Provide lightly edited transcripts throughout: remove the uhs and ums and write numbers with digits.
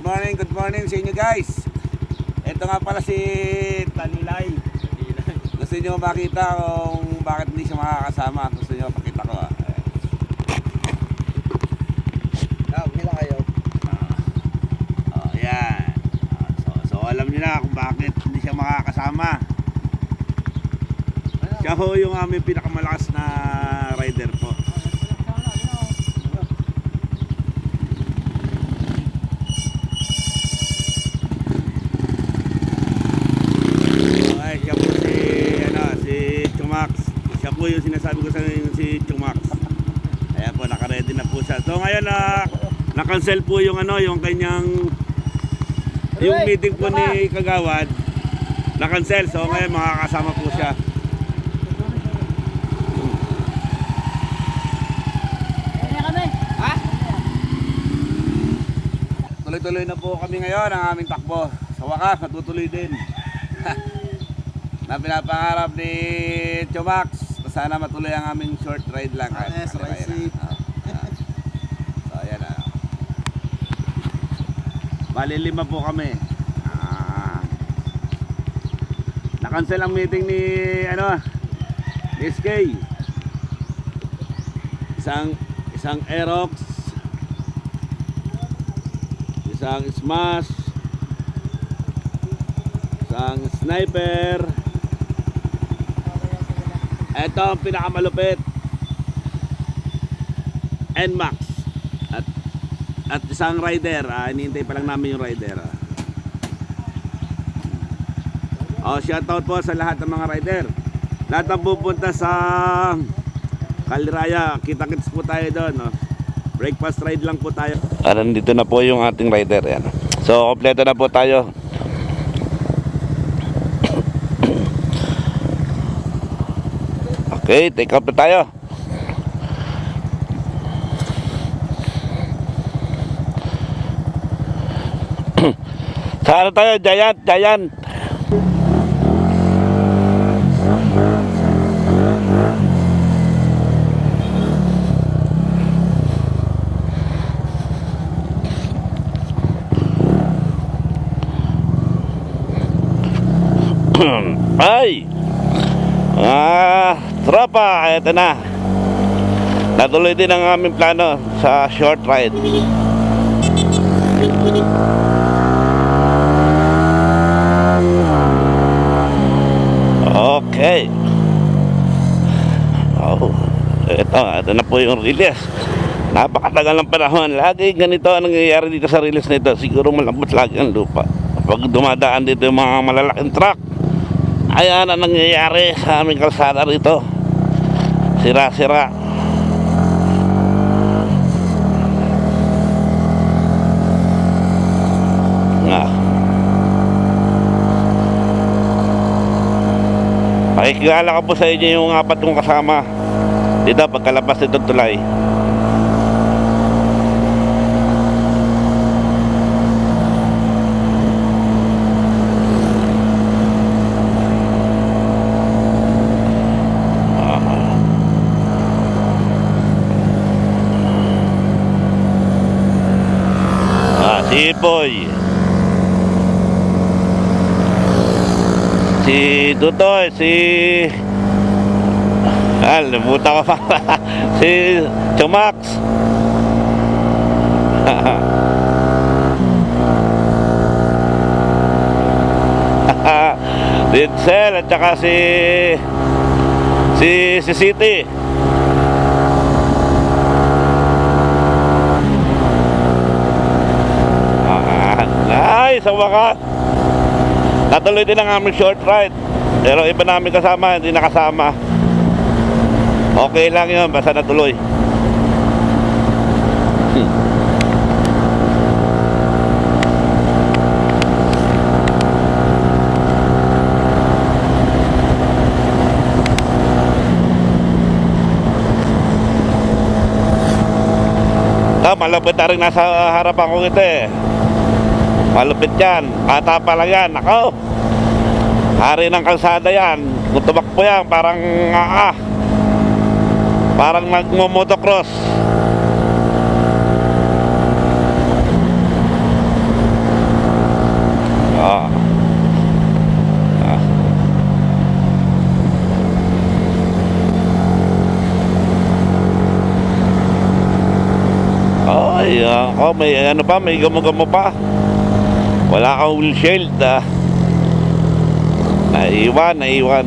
good morning sa inyo guys. Ito nga pala si Tanilay. Gusto nyo makita kung bakit hindi siya makakasama. Gusto nyo pakita ko Hila kayo. Yan. So alam nyo na kung bakit hindi siya makakasama. Siya ho yung aming pinakamalakas na rider po. Siya po yung sinasabi ko sa inyo, si Chumax. Ayan po, naka-ready na po siya. So ngayon na-cancel po yung yung kanyang yung meeting po ni Kagawad. Na-cancel. So ngayon makakasama po siya. Tuloy-tuloy na po kami ngayon ang aming takbo. Sa wakas, matutuloy din. Na pinapangarap ni Chumax. Sana matuloy ang aming short ride lang. Yes, right. So ayan na. Bali 5 po kami. Na-cancel ang meeting ni ni SK. Isang Aerox, isang Smash, isang Sniper. Ito ang pinakamalupit, NMAX at isang rider. Hinihintay pa lang namin yung rider. Shoutout po sa lahat ng mga rider. Lahat ang pupunta sa Kaliraya, kita-kits po tayo doon. Breakfast ride lang po tayo. Nandito na po yung ating rider. Yan. So kompleto na po tayo. Okay, take off na tayo. Saan tayo? Giant. Ay! Tropa, eto na. Natuloy din ang aming plano sa short ride. Okay. Ito na po yung release. Napakatagal ng panahon. Lagi ganito ang nangyayari dito sa release nito. Siguro malambot lagi ang lupa. Pag dumadaan dito yung mga malalaking truck, ayan ang nangyayari sa aming kalsada rito. Sira-sira. Pakikilala ko po sa inyo yung 4 kong kasama dito pagkalabas nito tulay. Si Boy, si Dutoy, limutan ko pa. Si Chumax. Dinsel at saka si City. Sa wakas natuloy din ang aming short ride, pero iba namin kasama hindi nakasama. Okay lang yun, basta natuloy. Malapit na rin nasa harapan ko ito malupit yan, bata pa lang yan. Ako, hari ng kalsada yan. Kung tumakbo yan, parang nagmo-motocross. Ako, may ano pa, may gamo-gamo pa. Wala kang windshield, naiwan.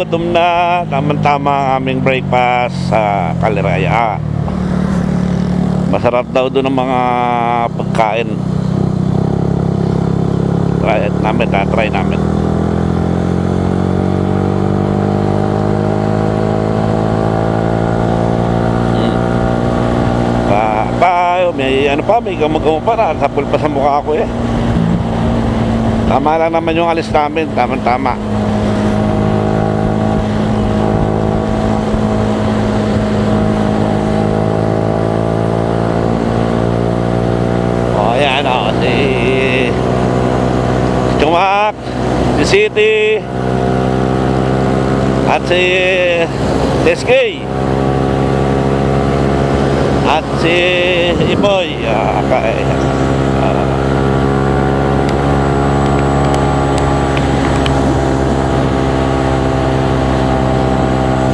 Gutom na. Tama-tama ang aming breakfast sa Kaliraya. Masarap daw doon ang mga pagkain. Try namin. May gamo-gamo pa na. Sapul pa sa mukha ko eh. Tama lang naman yung alis namin. Tama-tama. Ayan o, si Chumak, si City, at si SK, at si Iboy.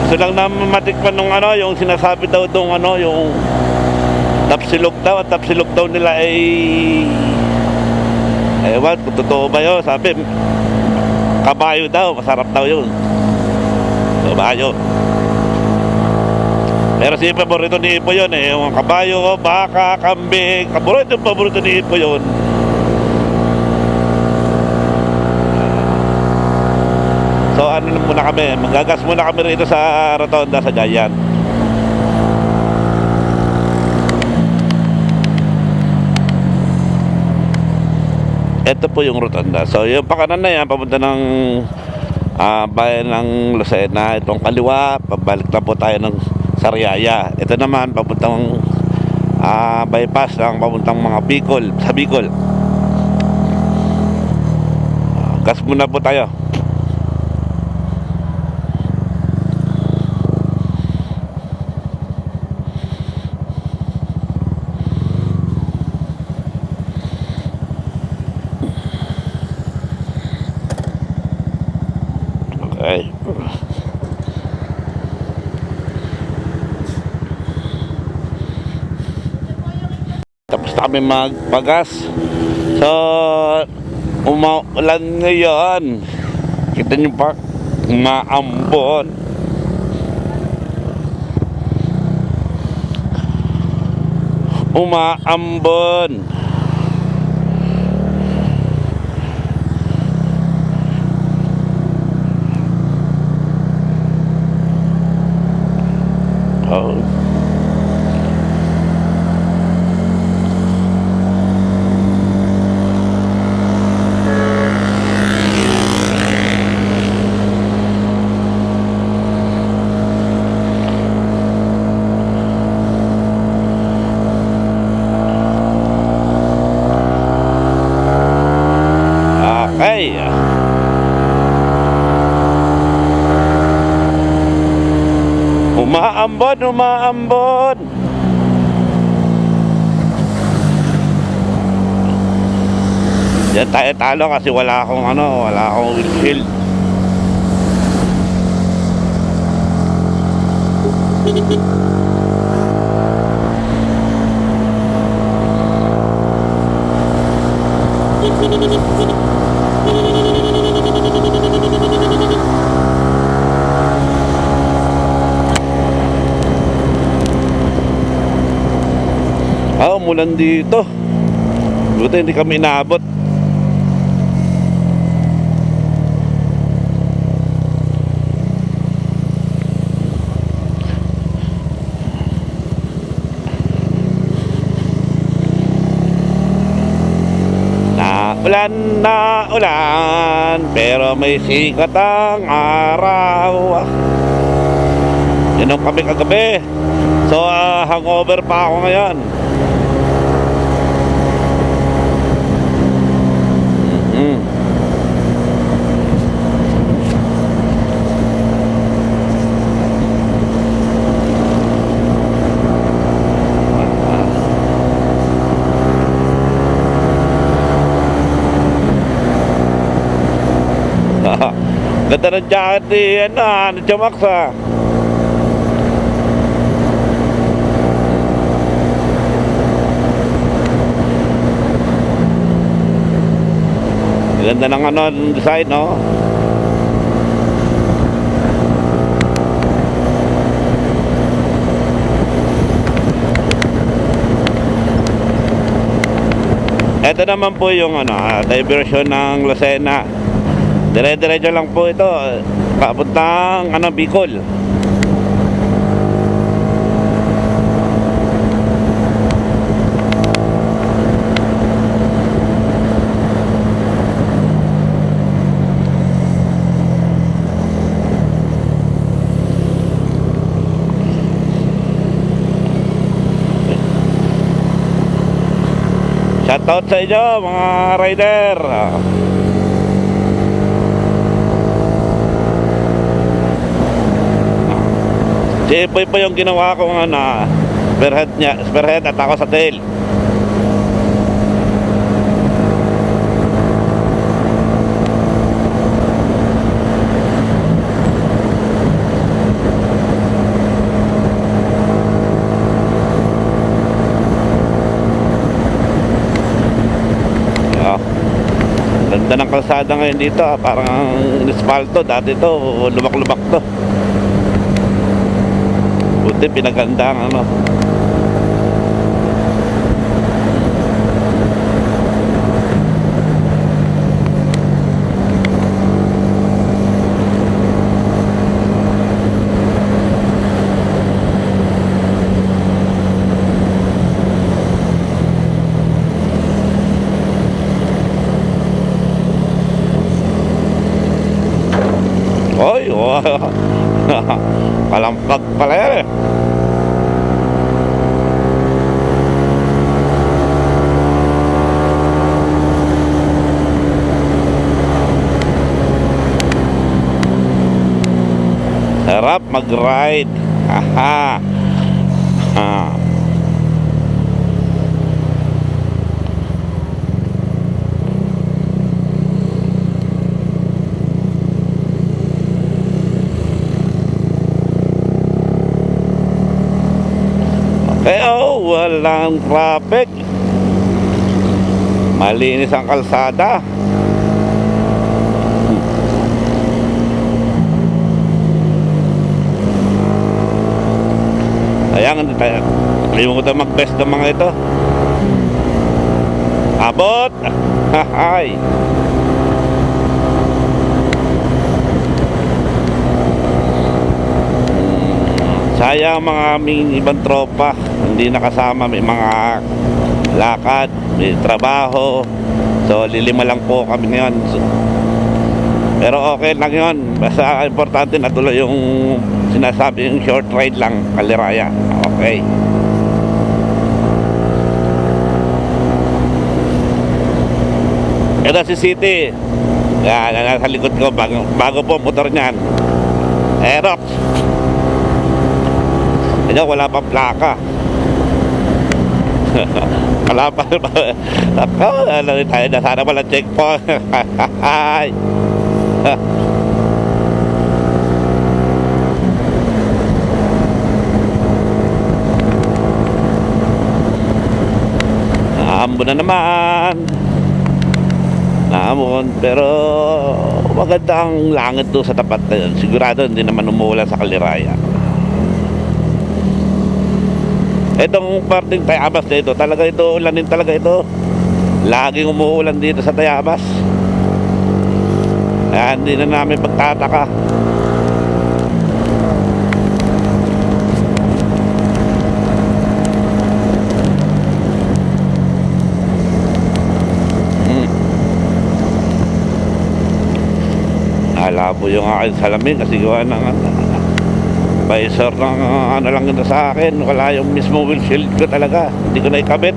Gusto lang naman matikpan nung yung sinasabi daw dong yung tapsilog daw nila ay ewan kung totoo ba yun. Sabi kabayo daw, masarap daw yun, kabayo. Pero si paborito ni Ipo yun yung kabayo, baka, kambing. Paborito ni Ipo yun. So ano muna kami, magagas muna kami rito sa Rotonda sa Gayan. Ito po yung Rotonda. So yung pakanan na yan, papunta ng bayan ng Lucena. Itong kaliwa, pabalik na po tayo ng Sariaya. Ito naman, papuntang bypass ng papuntang mga Bicol, sa Bicol. Gas muna po tayo. Okay. Tapos na kami magpagas. So umuulan ngayon. Kita nyo pa, maambon. Umaambon. Oh. Okay. Umaambon. Diyan tayo talo kasi wala akong windshield. Umulan dito. Buti hindi kami inaabot. Na ulan, pero may sikat ang araw. Inom kami kagabi. So hangover pa ako ngayon. Ganda ng jacket ni, ano, Chamax, ah. Ganda ng ano, ng design, no? Ito naman po yung ano, diversion ng Lucena. Dire-diretso lang po ito, papuntang ano, Bicol. Shoutout sa inyo mga rider. Si Ipoy po yung ginawa kong ano, spearhead at ako sa tail. Ganda ng kalsada ngayon dito, parang asfalto. Dati to lubak-lubak to. Buti pinaganda ang ano. Oy, wow. Kalampag pala yan eh. Sarap mag-ride. Aha. Ah. Eh, oh, walang traffic. Malinis ang kalsada. Ayan, kalimutan mag-best ng mga ito. Abot. Hahay. Sayang mga aming ibang tropa, hindi nakasama, may mga lakad, may trabaho. So lilima lang po kami ngayon. Pero okay lang yun. Basta importante na tuloy yung sinasabi, yung short ride lang, Kaliraya. Okay. Ito si City. Yan, nasa likod ko, bago po motor niyan. Aerox. Ito, wala pa plaka. Wala pa. Ako, ano tayo na, sana wala checkpoint. Ay. Naambon na naman. Naambon, pero maganda ang langit doon sa tapat na yun. Sigurado hindi naman umuulan sa Kaliraya. Itong parting Tayabas na ito, talaga ito, ulanin talaga ito. Laging umuulan dito sa Tayabas. Kaya hindi na namin pagtataka. Nalabo yung aking salamin kasi gawa ng visor ng ano lang ito sa akin. Wala yung mismo windshield ko talaga. Hindi ko na ikabit.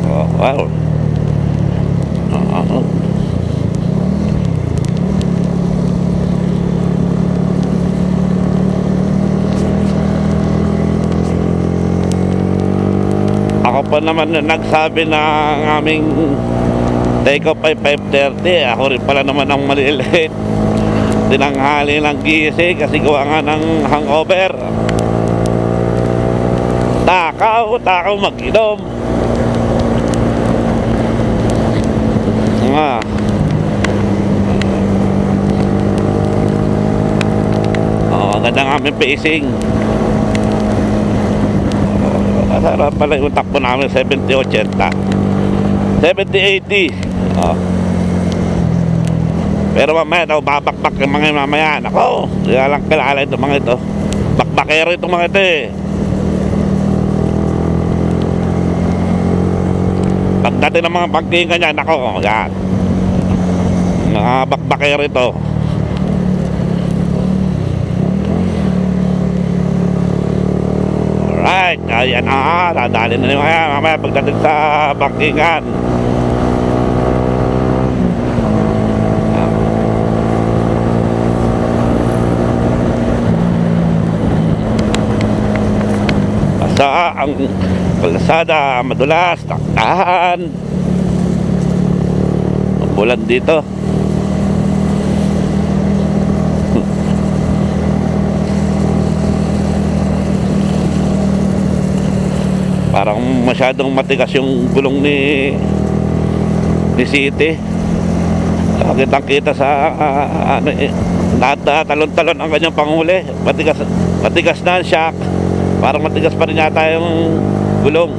Oh, wow. Ako po pa naman yung nagsabi na ang aming take off ay 5:30. Ako rin pala naman ang malilit. Tinanghali ng gising kasi gawa nga ng hangover. Takaw mag-inom. Ganda ng aming pacing. Sarap pala yung takbo namin 70-80 70-80. Pero mamaya daw babakbak yung mga mamaya. Nako, kaya lang kilala itong mga ito. Bakbakero itong mga ito eh. Pagdating ng mga pagkingan niya, nako, yan. Mga bakbakero ito. Alright, ayan na, dadali na naman yan mamaya pagdating sa bangkingan. Basta ang kalsada madulas, taktahan. Bulan dito. Parang masyadong matigas yung gulong ni City. Kitang kita sa ano eh, talon-talon ang kanyang panghuli. Matigas na ang shock. Parang matigas pa rin yata yung gulong.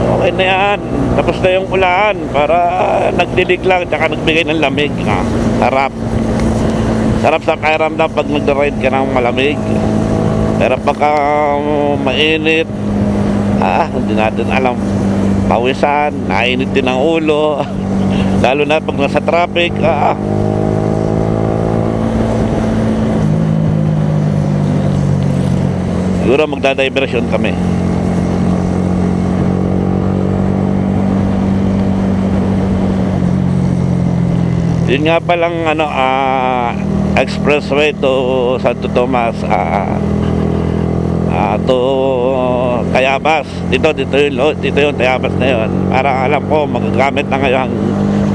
Okay na yan. Tapos na yung ulan para nagdilig lang tsaka nagbigay ng lamig. Sarap sa kairamdam pag nag-ride ka ng malamig. Pero pagka mainit, hindi natin alam. Pawisan, nainit din ang ulo. Lalo na pag nasa traffic. Siguro magdadiversion kami. Yun nga palang expressway to Santo Tomas to Tayabas. Dito yung Tayabas na yun. Para alam ko magagamit na ngayon,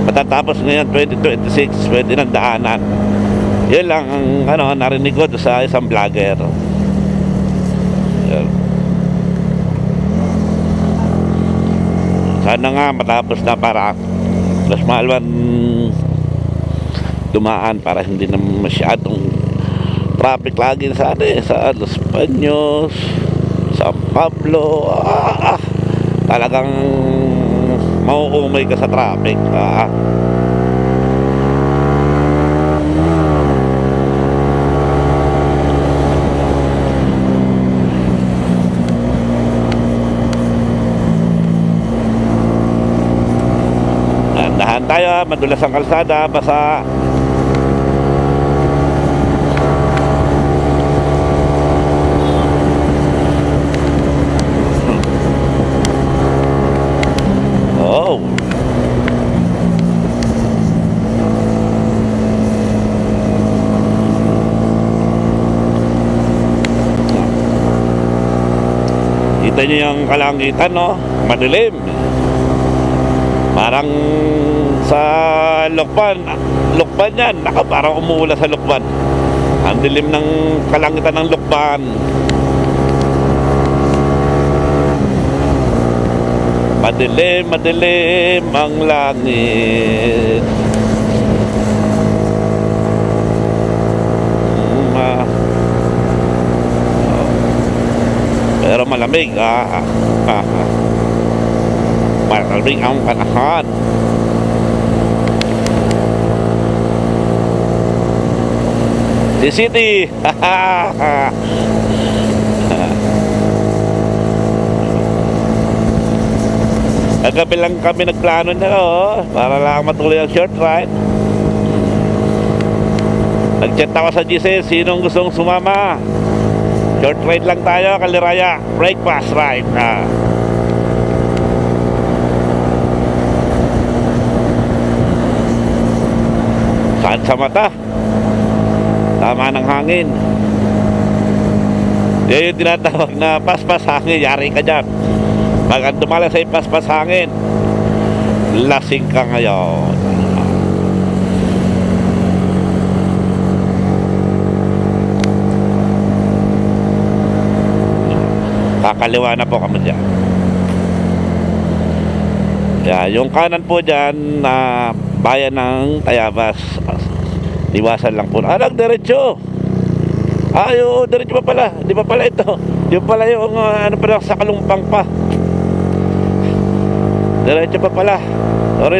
matatapos ngayon 2026, pwede ng daanan. Yun lang ang narinig ko sa isang vlogger. Yun. Sana nga matapos na para mas maalwan dumaan para hindi na masyadong traffic lagi sa sa Los Baños, San Pablo. Talagang mauumay ka sa traffic. Dahan tayo, madulas ang kalsada, basa. Kita nyo yung kalangitan, no? Madilim. Parang sa Lukban yan. Parang umuula sa Lukban. Ang dilim ng kalangitan ng Lukban. Madilim ang langit. Pero malamig. Malamig ang panahon. The city. Kagabi lang kami nagplano na para lang matuloy ang short ride. Nag-chat ako sa GC, sinong gustong sumama. Short ride lang tayo, Kaliraya. Breakfast ride. sa mata. Tama ng hangin. Yan yung tinatawag na paspas hangin. Yari ka dyan. Pag dumala sa paspas hangin, lasing ka ngayon. Kakaliwa na po kami dyan. Yung kanan po dyan na bayan ng Tayabas. Iwasan lang po. Diretso. Oo, diretso pa pala. Di ba pala ito? Yung pala yung ano pala sa Kalumpang pa. Diretso pa pala.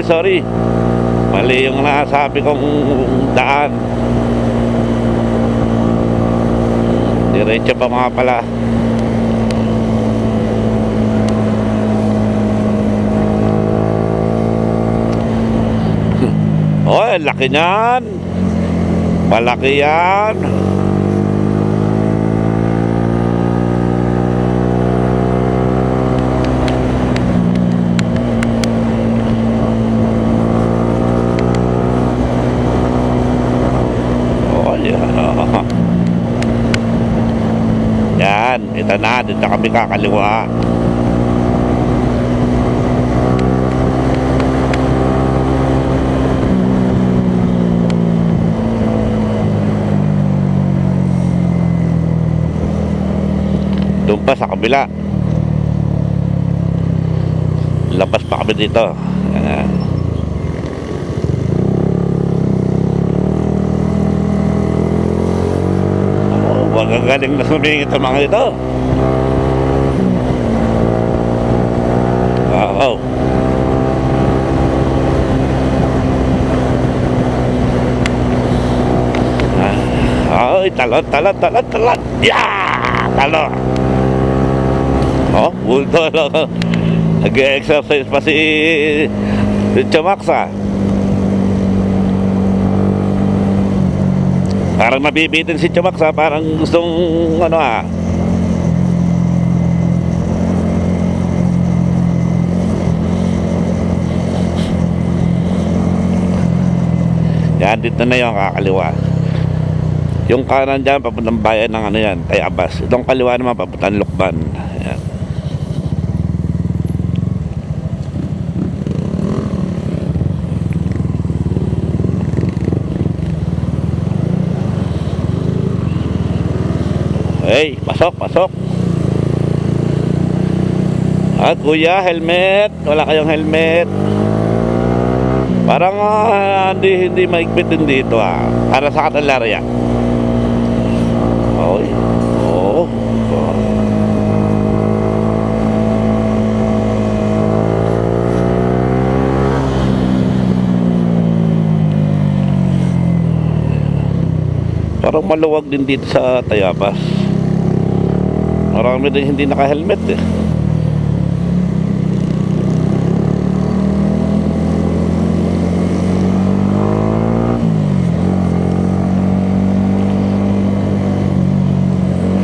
Sorry. Mali yung nasabi kong daan. Diretso pa mga pala. Oh, laki niyan. Malaki yan. Oh, yan. Yan, ito na. Dito kami kakaliwa. Doon pa sa kabila. Labas pa kami dito. Ayan. Oh, magagaling na sumingit ang mga ito. Oo. Ay, talon. Yeah! Talon. Oh, bulto lang. Nag-exercise pa si Chamaxa. Parang mabibitin si Chamaxa. Parang gustong ano Yan, dito na yung kakaliwa. Yung kanan dyan, papuntang bayan ng ano yan, Tayabas. Itong kaliwa naman, papuntang Lukban. Yan. Hey, pasok. Kuya, helmet. Wala kayong helmet. Parang hindi maigpit din dito para sa Candelaria. Oy. Oh. Parang maluwag din dito sa Tayabas. Marami din hindi naka-helmet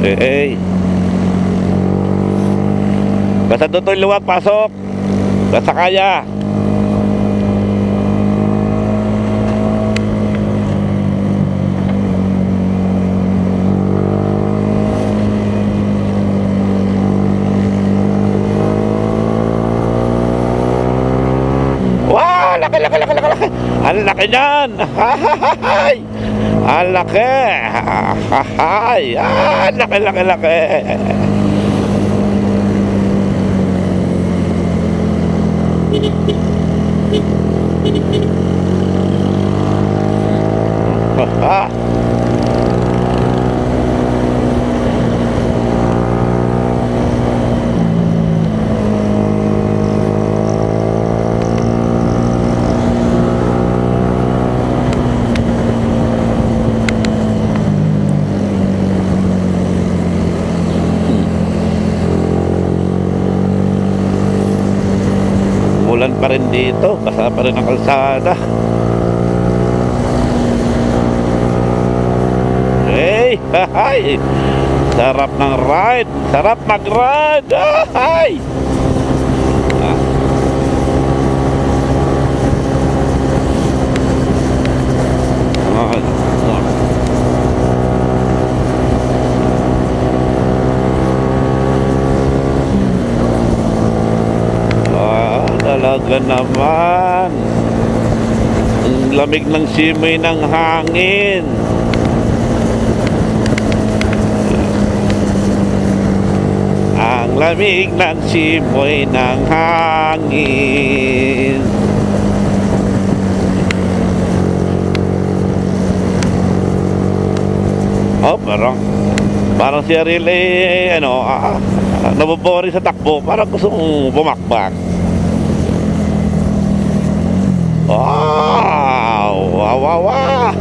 Hey. Basta doon luwag, pasok. Basta kaya. Wow, laki. Ang laki niyan. Hahahay. Ang laki. Hahahay. Laki. Ulan pa rin dito, basa pa rin ang kalsada. Hey, hahay. Sarap ng ride, sarap mag-ride. Hahay. talaga naman. Ang lamig ng simoy ng hangin. Ang lamig ng simoy ng hangin. Oh, parang si Ariel nabobori sa takbo. Parang gusto mong bumakbak. Wow! Wow! Wow! Wow!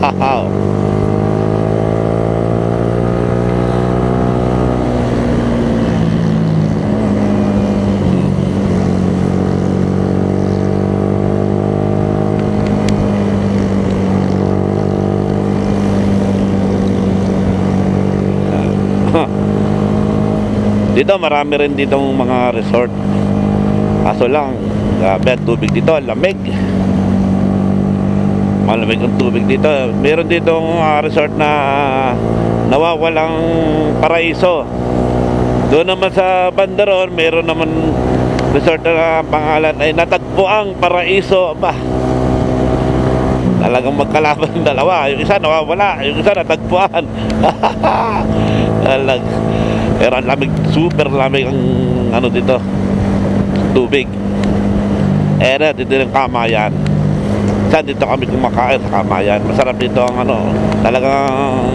Dito marami rin ditong mga resort. Kaso lang, grabe ang tubig dito, lamig. Malamig ang tubig dito. Meron ditong resort na nawawalang paraiso. Doon naman sa Bandaron, meron naman resort na pangalan ay Natagpuang Paraiso. Ba, talagang magkalaban ng dalawa. Yung isa nawawala, yung isa natagpuan. Pero ang lamig, super lamig ang dito, tubig. Dito yung Kamayan. Saan dito kami kumakain sa Kamayan. Masarap dito ang talagang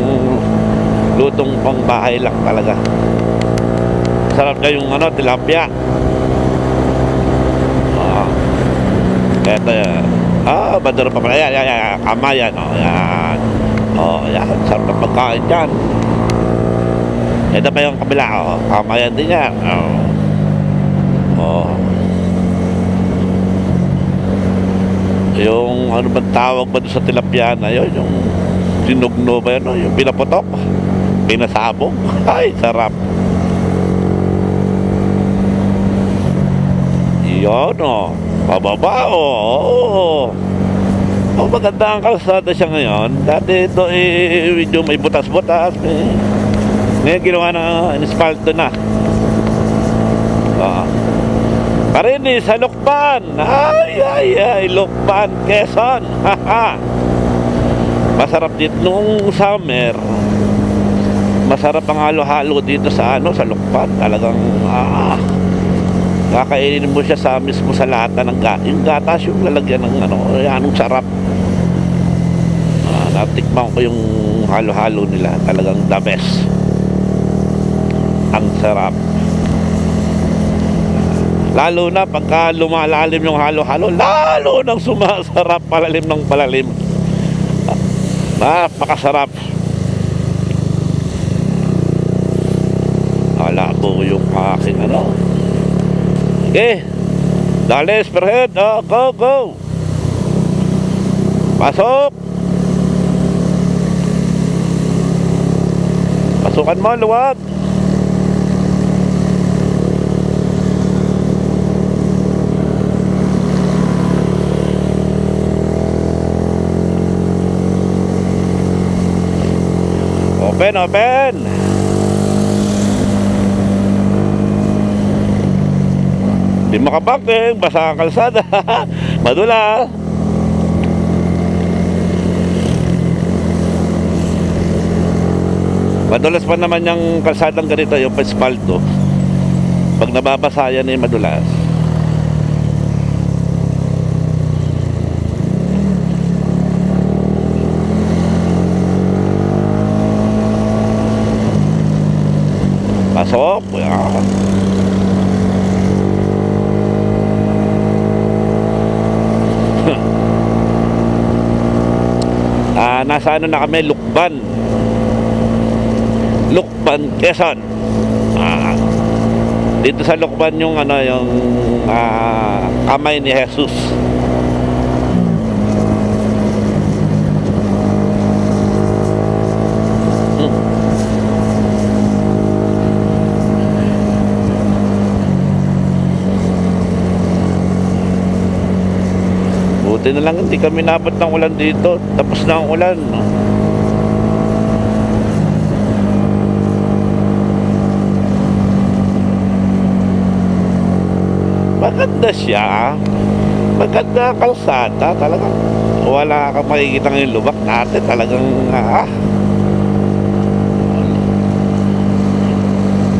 lutong pang bahay lang talaga. Sarap kayong tilapia. Eto yan. Bandaro pa pala. Yan. Kamayan. Yan. Yan. Sarap na pagkain dyan. Ito pa yung kabila. Kamayan din yan. Yung bang tawag ba doon sa tilapia na yun? Yung sinugno ba yun? Yung pinaputok? Pinasabog? Ay, sarap. Yun pababa maganda ang kalsada siya ngayon. Dati ito medyo may butas-butas. Ngayon ginawa na in-asphalto na. Parin sa Lukban. Ay, Lukban, Quezon. Masarap dito nung summer. Masarap ang halo-halo dito sa sa Lukban. Talagang kakainin mo siya sa mismo sa lata ng yung gatas yung lalagyan ng anong sarap. Natikman ko yung halo-halo nila. Talagang the best. Ang sarap. Lalo na pagka lumalalim yung halo-halo, lalo nang sumasarap, palalim ng palalim. Napakasarap. Wala po yung aking Okay. Dale, spearhead. Go. Pasok. Pasukan mo, luwag. Open. Di makaparking, basa ang kalsada. Madula. Madulas pa naman yung kalsadang ganito, yung paspalto. Pag nababasa yan madulas. Pasok. Nasa na kami, Lukban, Quezon. Dito sa Lukban yung yung kamay ni Jesus. Buti na lang hindi kami nabot ng ulan dito. Tapos na ang ulan. Maganda siya. maganda ang kalsada. Talagang wala kang makikita ng lubak natin. Talagang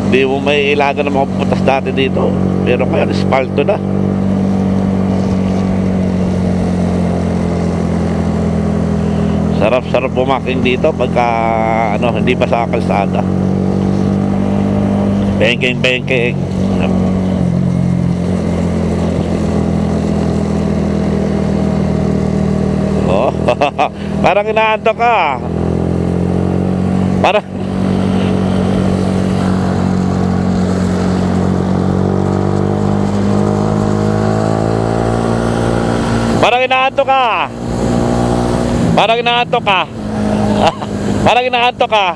hindi mo may ilagan ng mga putas dati dito. Pero ngayon, espalto na. Sarap-sarap bumaking dito pagka hindi pa sa kalsada. Bengkeng. Oh, parang inaantok ka. Parang inaantok ka. Parang inaantok ka. Parang inaantok ka.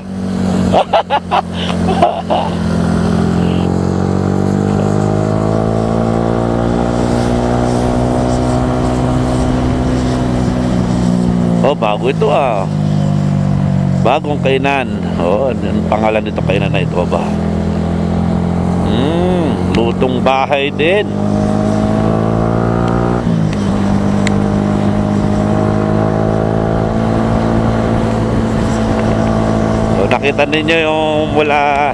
Oh, bago ito bagong kainan. Oh, ang pangalan nito kainan na ito ba? Lutong bahay din. So, nakita ninyo yung mula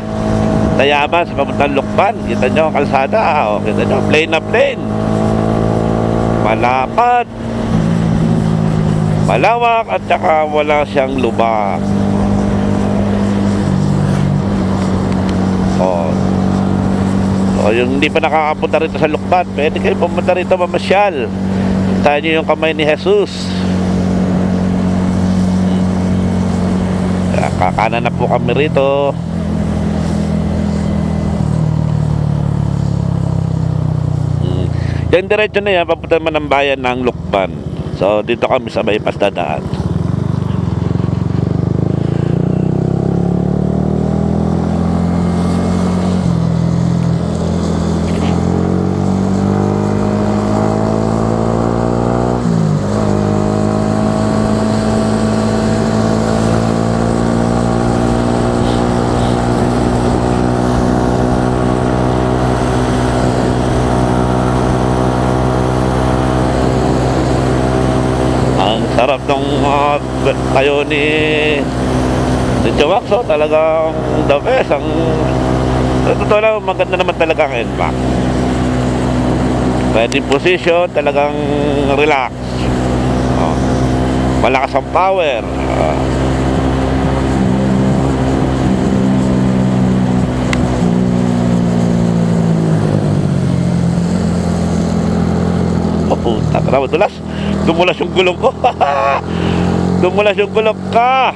Tayabas papuntang Lukban. Kita nyo ang kalsada. Oh, kita nyo, plain na plain. Malapad, malawak, at saka wala siyang lubak. O yung hindi pa nakakapunta rito sa Lukban, pwede kayo pumunta rito mamasyal. Tayo nyo yung kamay ni Jesus. Kakanan na po kami rito. Yung diretso na yan, papunta naman ng bayan ng Lukban. So dito kami sa bypass dadaan. Sarap ng kayo ni Jowaxo, talagang the best. Totoo lang, maganda naman talaga ang NMAX. Pwede position, talagang relax. Malakas ang power. Puta ka naman, dumulas yung gulong ko. Dumulas yung gulong ka.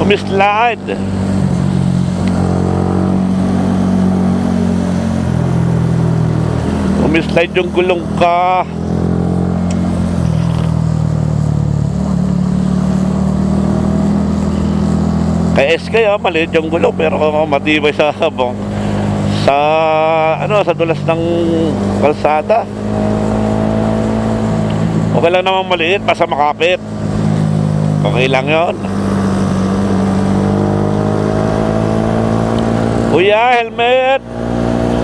Umislide. Umislide yung gulong ka. Kay SK maliit yung gulong, pero matibay sa habong sa dulas ng kalsada. Okay lang naman maliit, basta makapit. Okay lang yun. Kuya, helmet.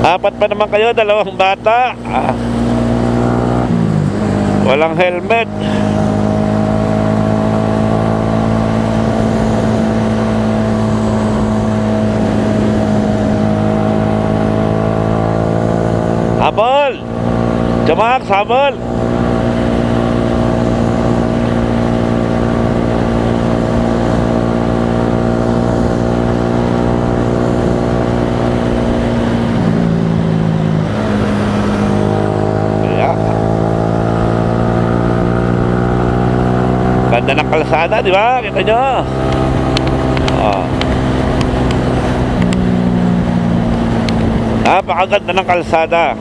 4 pa naman kayo, 2 bata. Walang helmet. Habol! Jamak, habol! Ganda ng kalsada, di ba? Kita nyo. Napakaganda ng kalsada.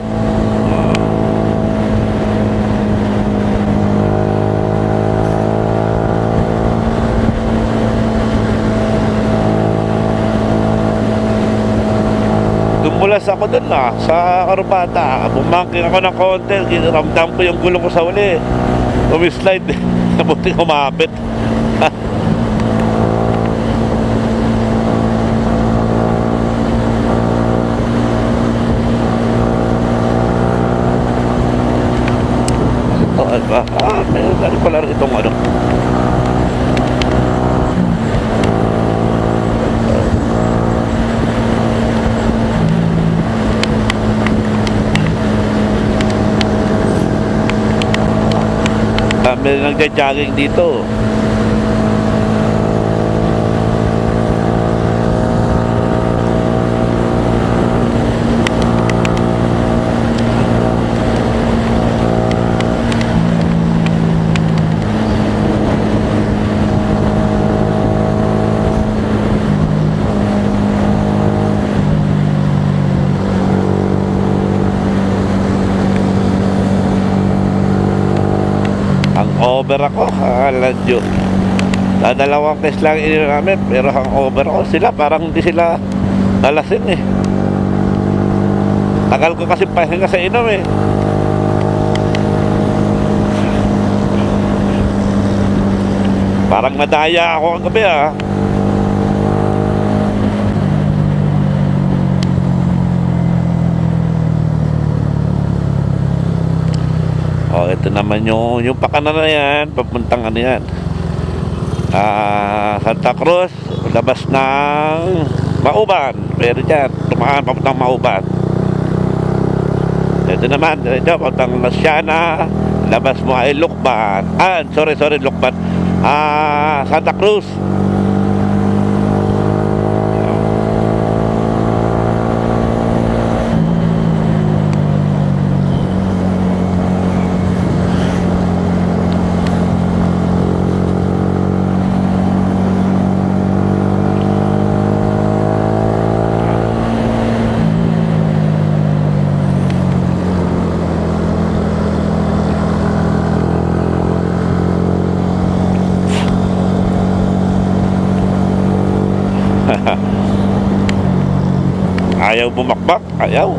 Dumulas ako dun sa Karupata. Bumangking ako ng konti. Ramdam ko yung gulong ko sa uli. Umislide. Nabuti kumapit. Diba? Meron pala rin itong ano. May nagja-jogging dito. Over ako, kaladyo. Dalawang test lang ininom namin, pero hangover ako. Sila parang hindi sila nalasing eh. Tagal ko kasi pahinga sa inom eh. Parang nadaya ako kagabi ah. Oh, ito naman yung pakanan na yan, papuntang ano yan, Santa Cruz, labas ng Mauban. Pero dyan, tumaan papuntang Mauban. Ito naman, ito papuntang Lasyana, labas mo ay Lukban. Sorry, Lukban. Santa Cruz. Ayaw bumakbak, ayaw.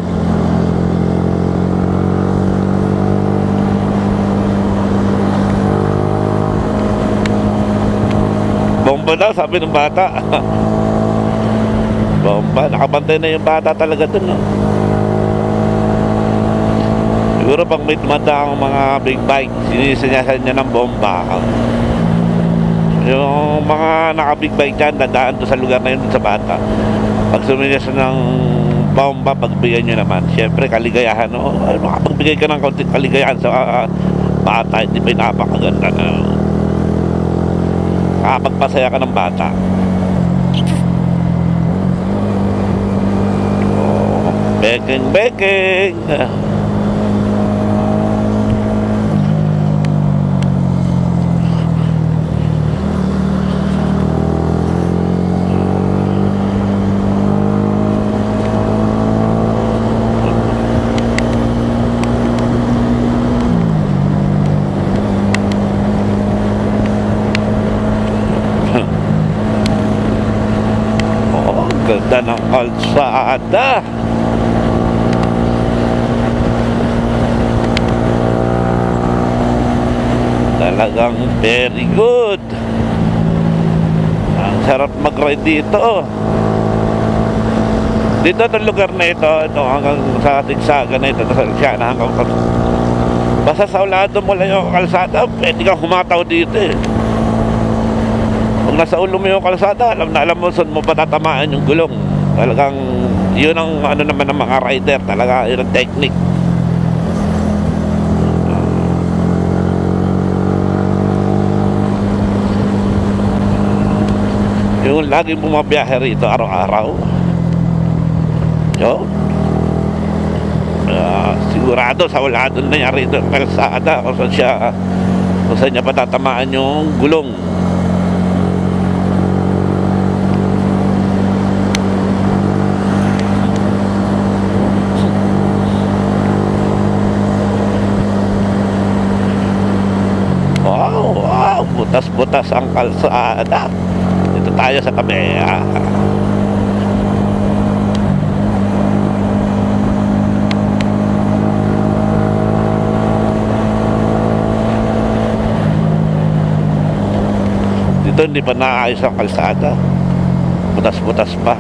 Bomba daw, sabi ng bata. Bomba, nakabantay na yung bata talaga dun, no? Siguro pag may tumatang mga big bike, sinisanyasan niya ng bomba. Yung mga naka-big bike dyan, dadaan doon sa lugar na yun sa bata. Pag suminyas ng bomba, pagbigyan nyo naman. Siyempre, kaligayahan. No? Makapagbigay ka ng konting kaligayahan sa bata, hindi pa napakaganda na. Makapagpasaya ka ng bata. Oh, beking. Ganda ng kalsada. Talagang very good. Ang sarap mag-ride dito. Dito ng lugar na ito, hanggang sa Tigsaga na ito, sa Luciana, basta sa ulado mo lang yung kalsada, pwede kang humataw dito eh. Pag nasa ulo mo yung kalsada, alam mo saan mo patatamaan yung gulong. Talagang yun ang ano naman ng mga rider, talaga yun ang technique. Yung laging bumabiyahe rito araw-araw, yun, sigurado sa ulado na niya rito ang kalsada kung saan niya patatamaan yung gulong. Wow, butas-butas ang kalsada. Dito tayo sa tabi. Dito hindi pa naayos ang kalsada. Butas-butas pa.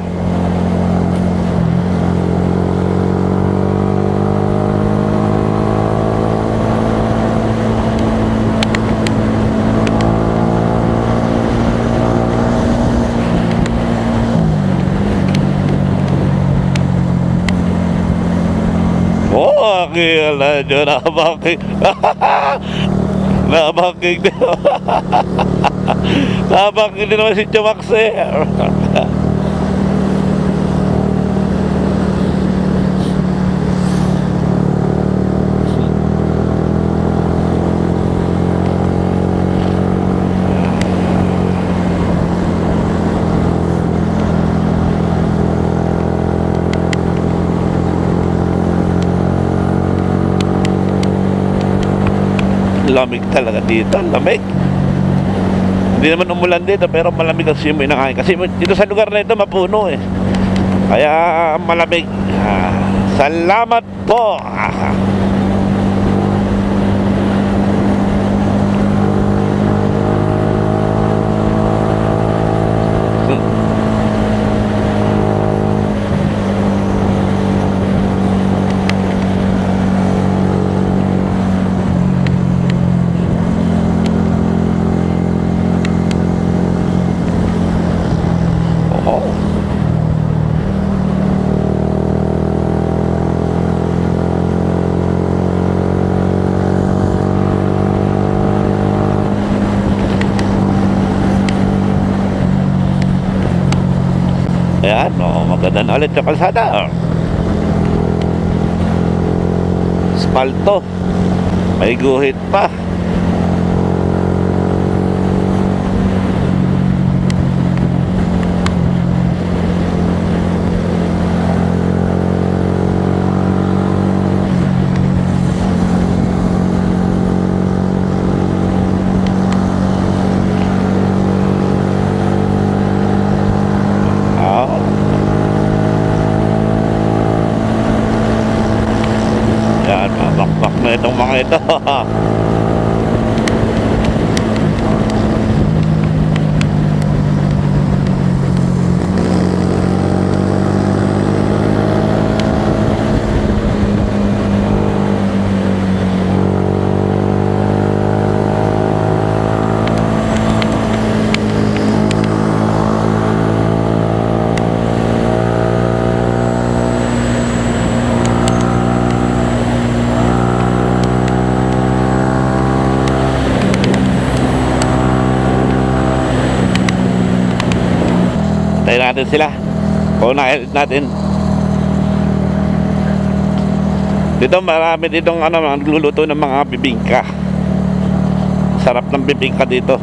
Nabaki, ala nyo, nabaki. Nabaki din. Nabaki din naman si Chumax eh. Lamig talaga dito, lamig. Hindi naman umulan dito pero malamig ang simoy ng hangin. Kasi dito sa lugar na ito mapuno eh. Kaya malamig. Salamat po. Ayan, maganda na ulit yung kalsada. Spalto. May guhit pa. Mabakbak na itong mga ito. Tayo natin sila. Paunahin natin. Dito marami ditong nagluluto ng mga bibingka. Sarap ng bibingka dito.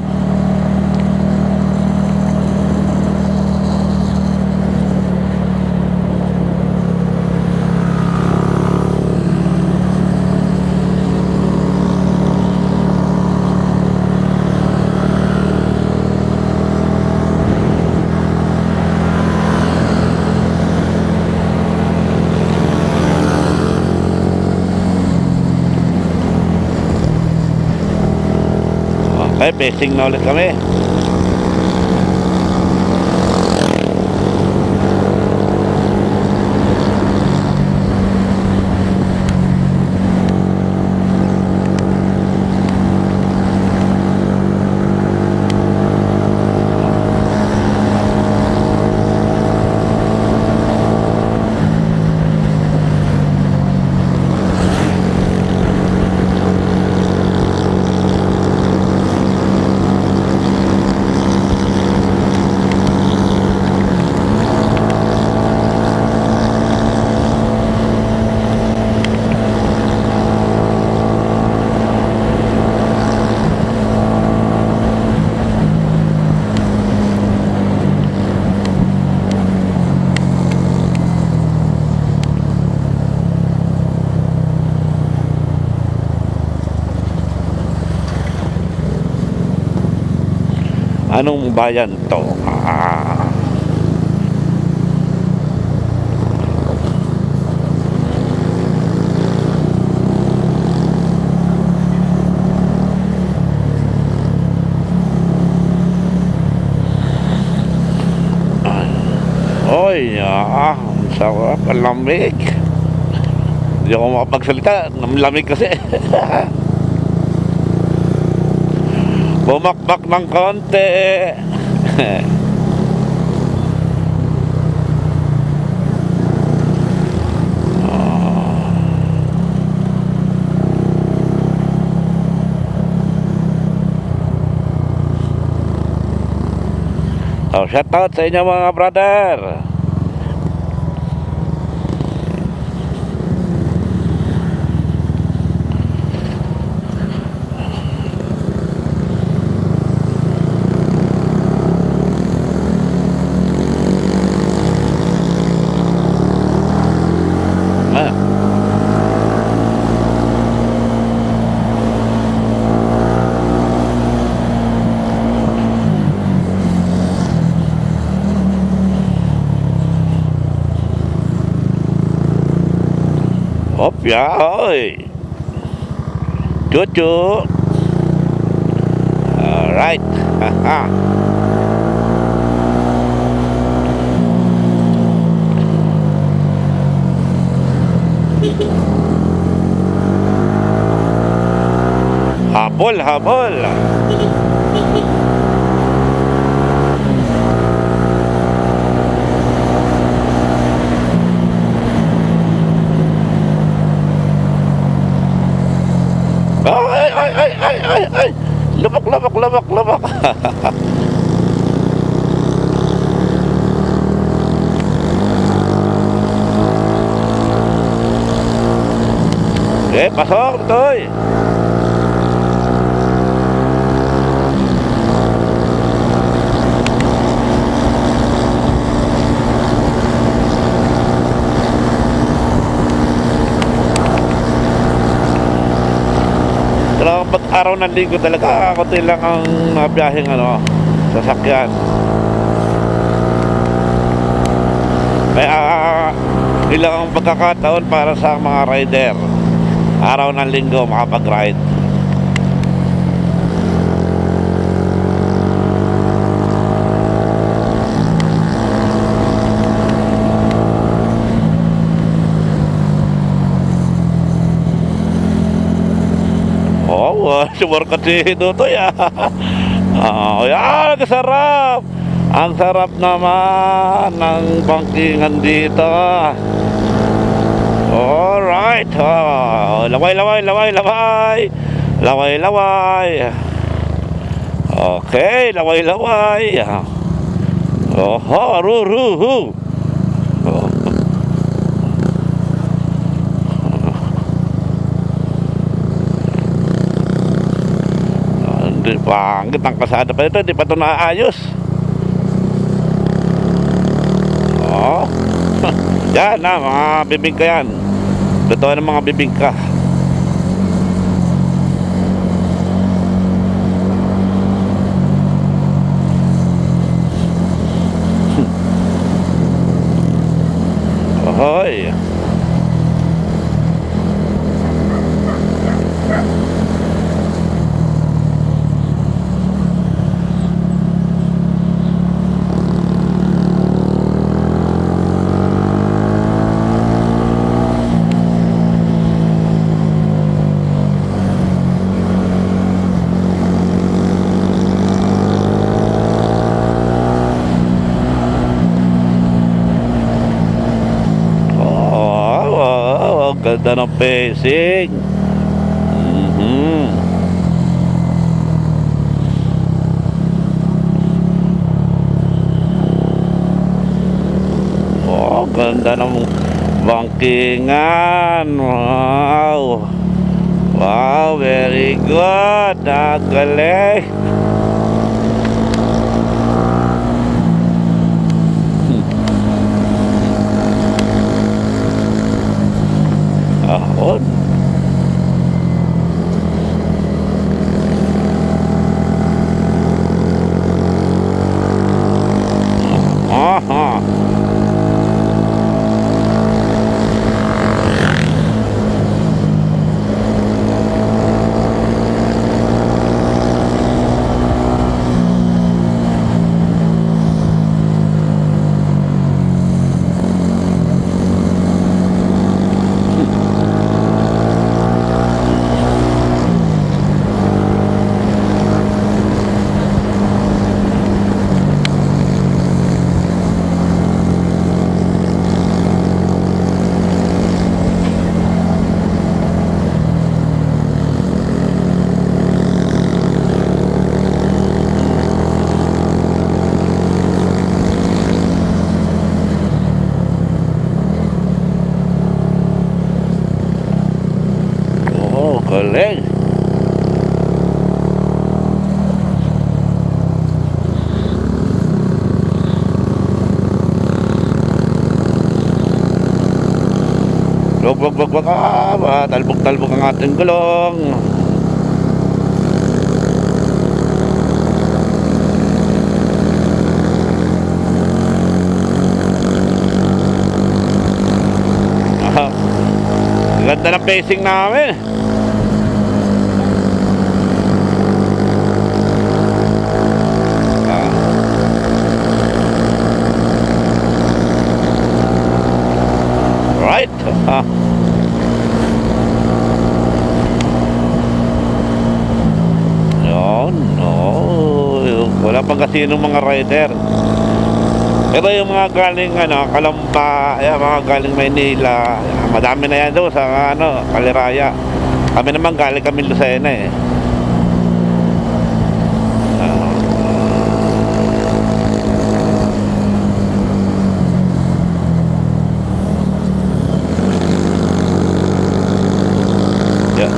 Okay, pacing na ulit kami. Anong bayan to? Oy, ang sarap, ang lamig. Hindi ako makapagsalita, lamig kasi. Bumakbak ng konti. Oh, shout out sa inyo mga brother. Ah. Opya, oi. Cucu. Alright. Haha. Habol, habol. Ay, ay, ay, ay, ay, ay. Lubak, lubak, lubak, lubak. Pasok, toy. Talagang pag araw ng linggo talaga, konti lang ang nabiyaheng sasakyan. Kaya ilang ang pagkakataon para sa mga rider. Araw ng linggo makapag-ride. Sumurkat si Dutoy yan, sarap. Ang sarap naman ng bangkingan dito. Alright. Laway, laway, laway, laway. Laway, laway. Okay, laway, laway. Oho, ru. Pangit ang kasada pa ito, di pa ito naayos. Yan na, mga bibingka yan. Totoo ng mga bibingka. Ahoy. Ganda ng pacing. Ganda ng bangkingan. Wow. Wow, very good. Nagaling. Ahon. Aha. talbog-talbog ang ating gulong. Ganda ng pacing namin. Right. Yun, wala pang kasi ng mga rider. Pero yung mga galing Kalamba, mga galing Maynila, madami na yan doon sa Kaliraya. Kami naman galing kami Lucena eh. Yeah.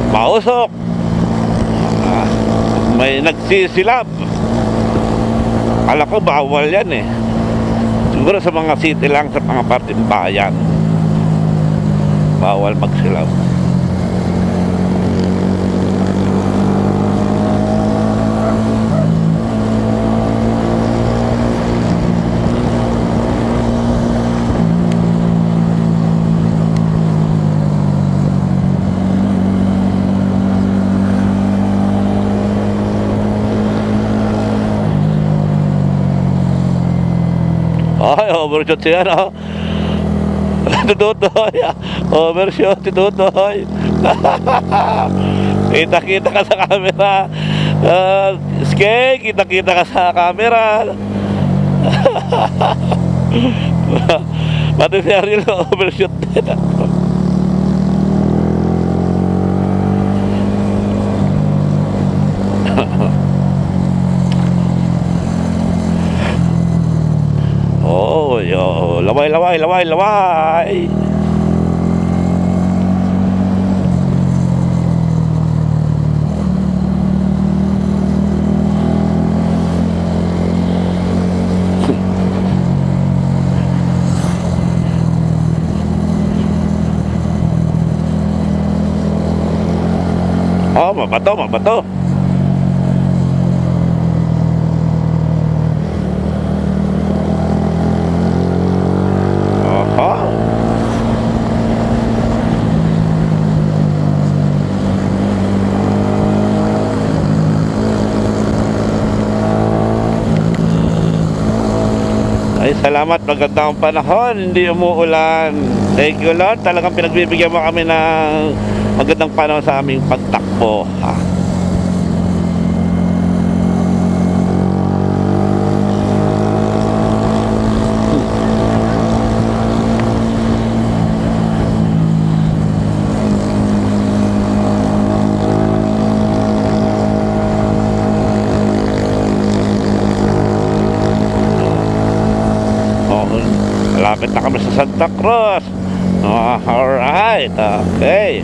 Mausok. May nagsisilap. Akala ko bawal yan eh. Siguro sa mga city lang, sa mga parteng bayan, bawal magsilap. Ay, overshot siya, no? Tututoy. Overshot, tututoy. Kita-kita ka sa camera. Skate, kita-kita ka sa camera. Pati si Ariel, overshot din. Laway. Oh, mabato. Ay, salamat, magandang panahon, hindi umuulan. Thank you Lord, talagang pinagbibigyan mo kami ng magandang panahon sa aming pagtakbo. Malapit na kami sa Santa Cruz. Alright, okay.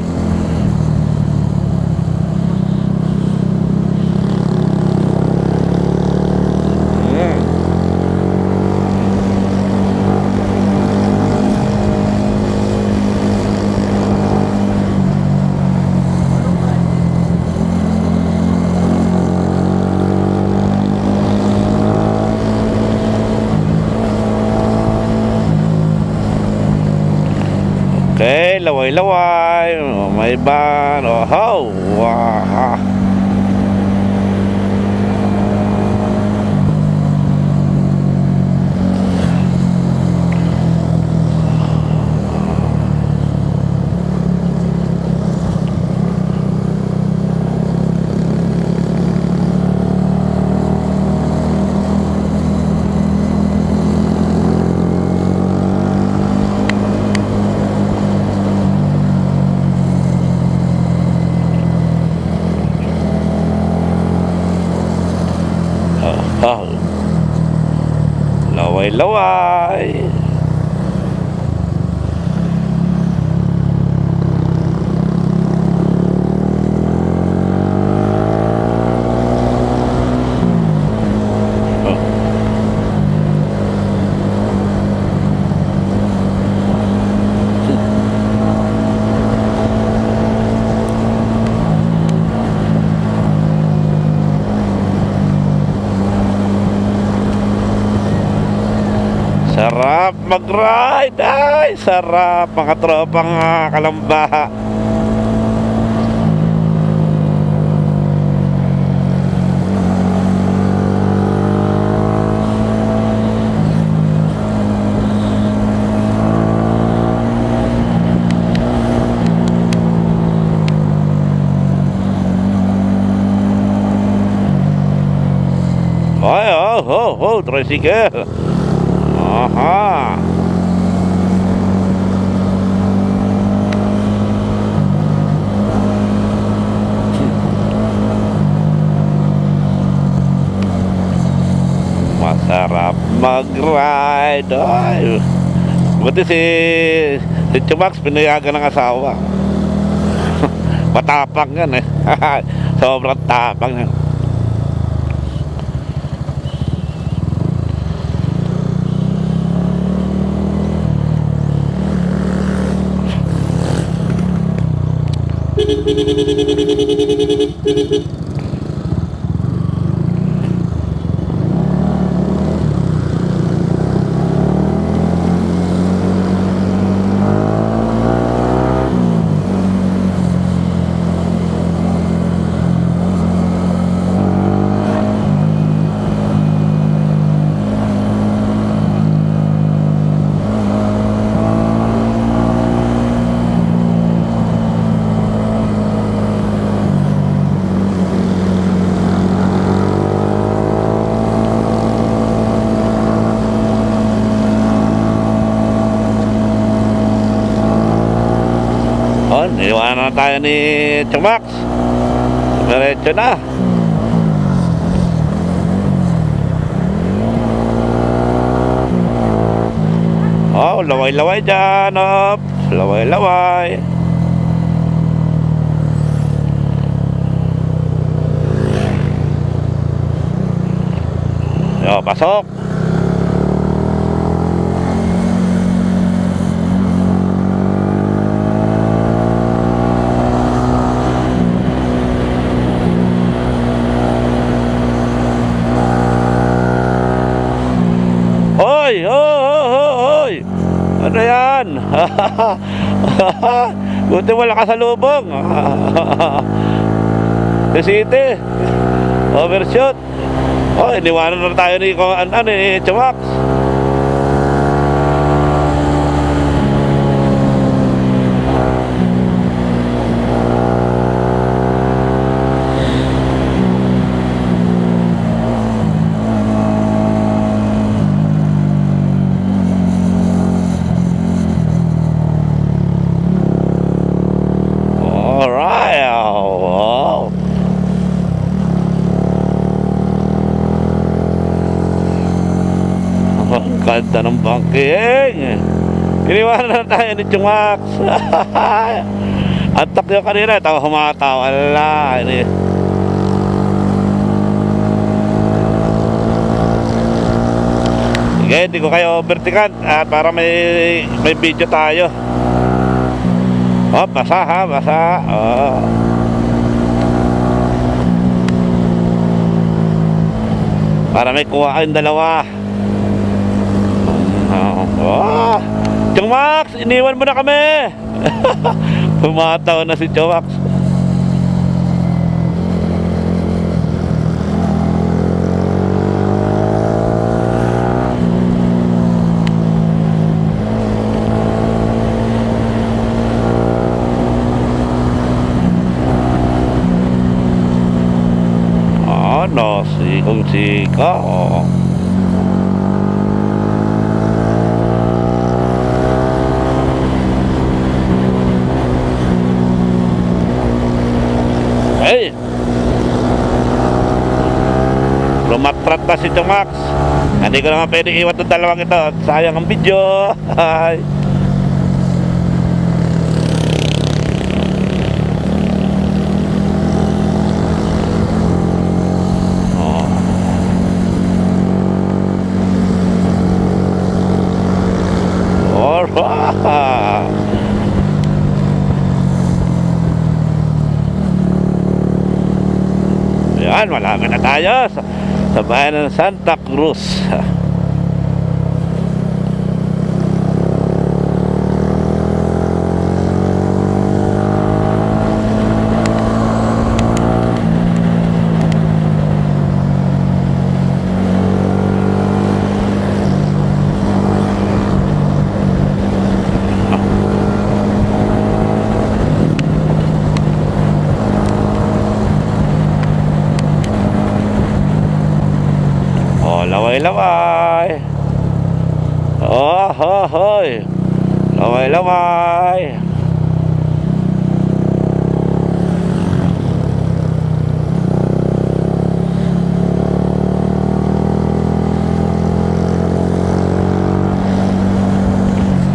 Okay, laway, may ban, wow. Laway. Sarap mag-ride. Ay, sarap mga tropang Kalamba. Ay, tricycle. Aha. Masarap mag-ride. Ay. Buti si Chumax pinayagan ng asawa. Matapang yan eh. Sobrang tapang yan. Iniwanan na tayo ni Chumax. Diretso na. Oh, laway-laway dyan. Oh. Laway-laway. Yo, pasok. Hoy, hoy. Ano yan? Buti wala kasalubong. The city. Overshoot. Oh, iniwanan na tayo ni Chumax. Wow. Ang ganda ng bangking. Iniwanan na tayo ni Chumax. Ang takyo kanina, tawa humatawa. Wala. Sige, hindi ko kayo overtikan at para may video tayo. Oh, basa ha, basa. Oh. Para may kuha kayong dalawa. Oh. Chumax, iniwan mo na kami. Pumataw na si Chumax. No, kung sika, oh. Hey! Lumatrat na si Chumax. Hindi ko naman pwede iwan ng dalawang ito. Sayang ang video. Ay. Yan, malapit na tayo sa bayan ng Santa Cruz. Laway-laway. Oh, ho, hoy. Laway-laway.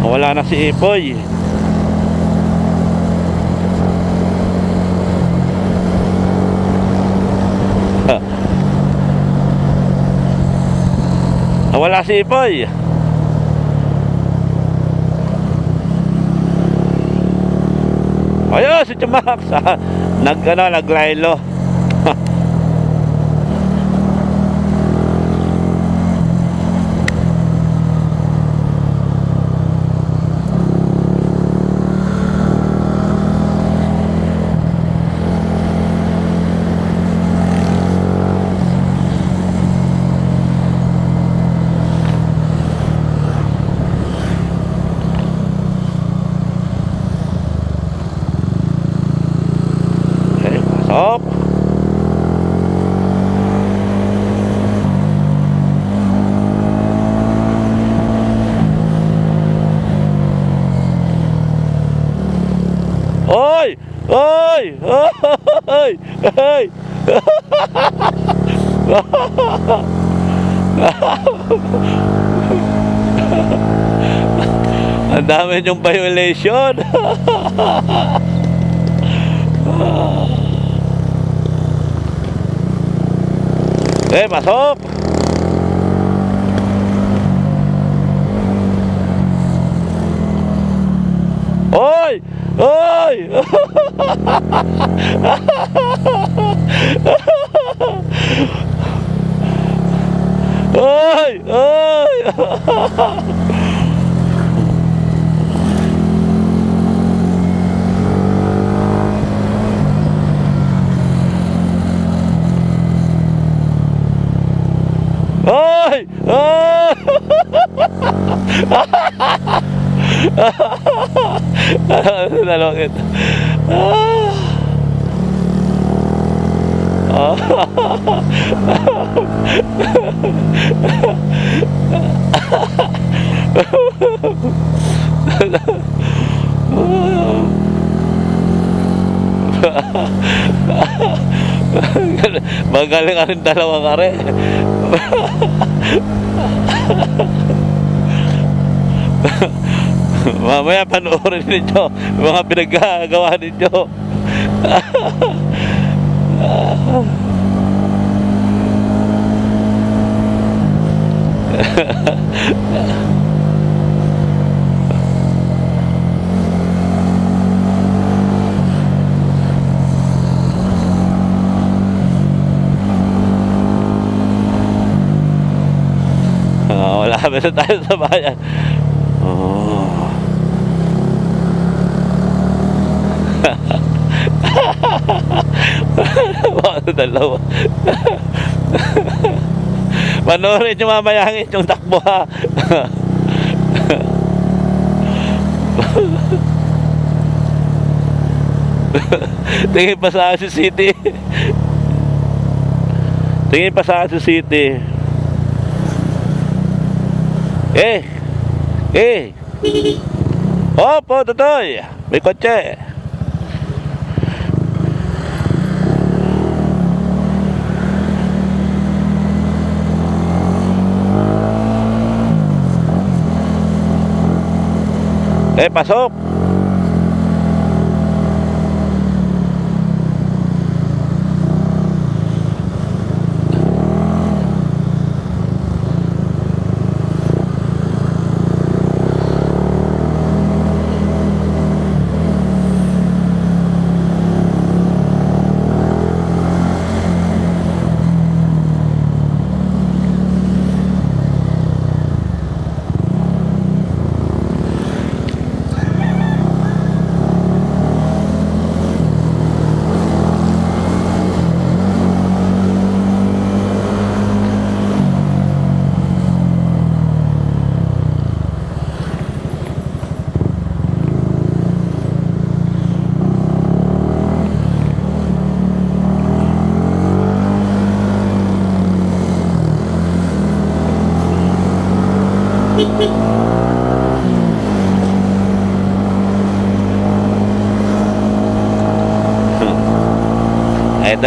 Wala na si Ipoy. Wala si Ipoy. Ayun si Chumax. Naglaylo. Pasok. Oy! Oy! Oy! Oy! Ang dami yung violation. Pasok! Oy! Oy! Oy! Oy! Oy! Oy! Nalokit. Magaling ka rin dalawa ka rin. Mamaya panoorin ninyo mga pinagagawa ninyo. Wala kami na tayo sa bayan. Dalawa. Panoorin nyo mamaya ang inyong takbo, ha. Tingin pa sa Asu City. Tingin pa sa Asu City. Opo, Totoy. May kotse. Pasok. Ito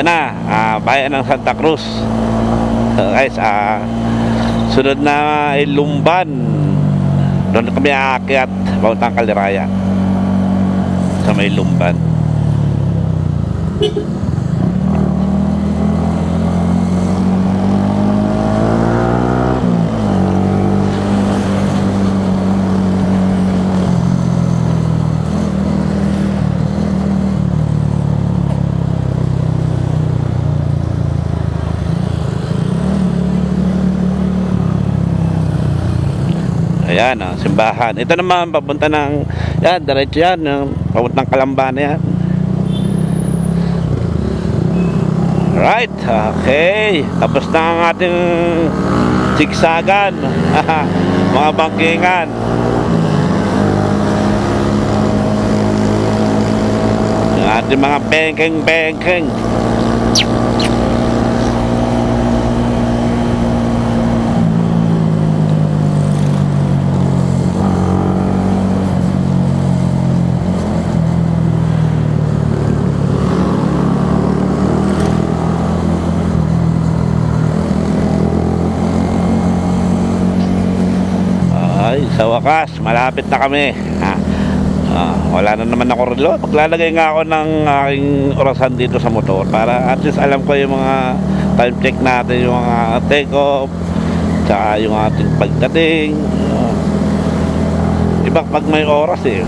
na, bayan ng Santa Cruz. Guys, sunod na ay Lumban. Doon kami aakyat, papuntang Kaliraya. Sa may Lumban. Ayan, simbahan. Ito naman, papunta ng, yan, diretso yan, papunta ng Kalambana yan. Right, okay. Tapos na ang ating siksagan. Mga bangkingan. Ang ating mga bengkeng-bengkeng. Sa wakas, malapit na kami. Wala na naman ako relo. Maglalagay nga ako ng aking orasan dito sa motor para at least alam ko yung mga time check natin, yung mga take off, tsaka yung ating pagdating. Iba pag may oras eh.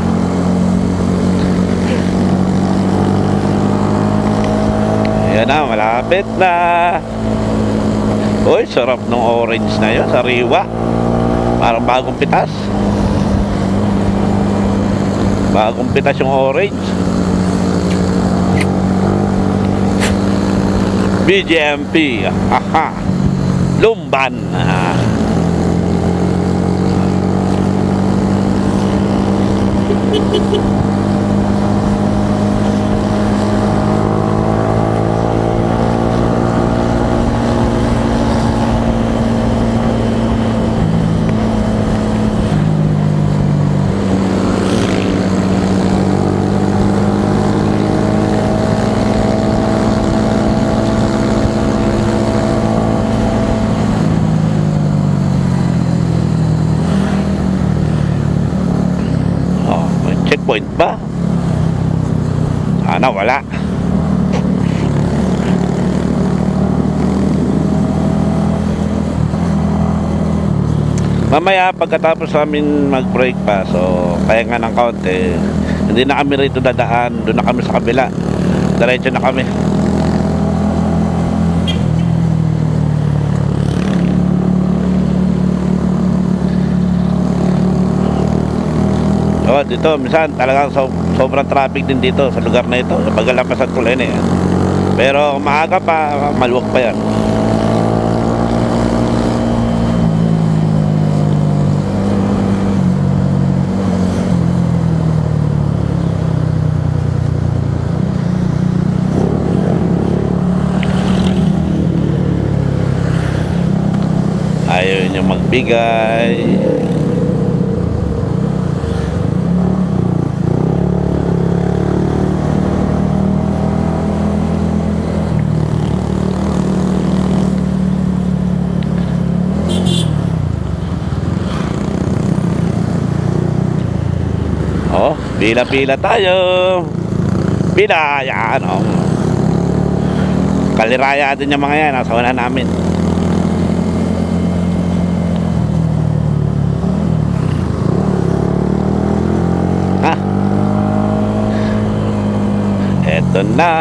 Ayan na, malapit na. Uy, sarap ng orange na yun, sariwa. Parang bagong pitas. Bagong pitas yung orange. BGMP. Aha. Lumban. Checkpoint ba? Sana wala. Mamaya pagkatapos namin mag-break pa, so kaya nga ng kaunti, hindi na kami rito dadaan, doon na kami sa kabila. Diretso na kami. Oh, dito minsan talagang sobrang traffic din dito sa lugar na ito, sa Pagalampasan Tulay na yan. Pero maaga pa, maluwag pa yan. Ayaw niyo magbigay. Oh, pila-pila tayo. Pila, yan, oh. Kaliraya din yung mga yan, nasa una namin. Ha? Eto na.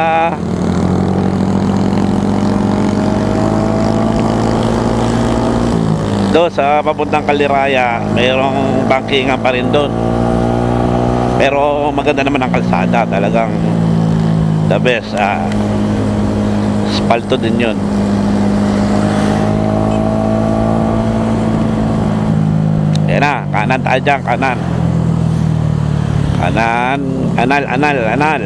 Doon sa papuntang Kaliraya, mayroong bangkingan pa rin doon. Pero maganda naman ang kalsada, talagang the best. Spalto din yun. Ayan na, kanan tayo dyan, kanan. Kanan, anal.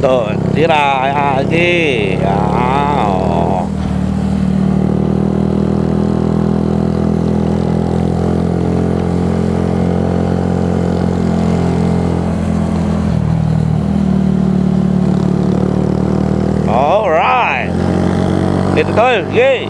Ito, tira, lagi. Oo. Alright. Dito tayo, yay.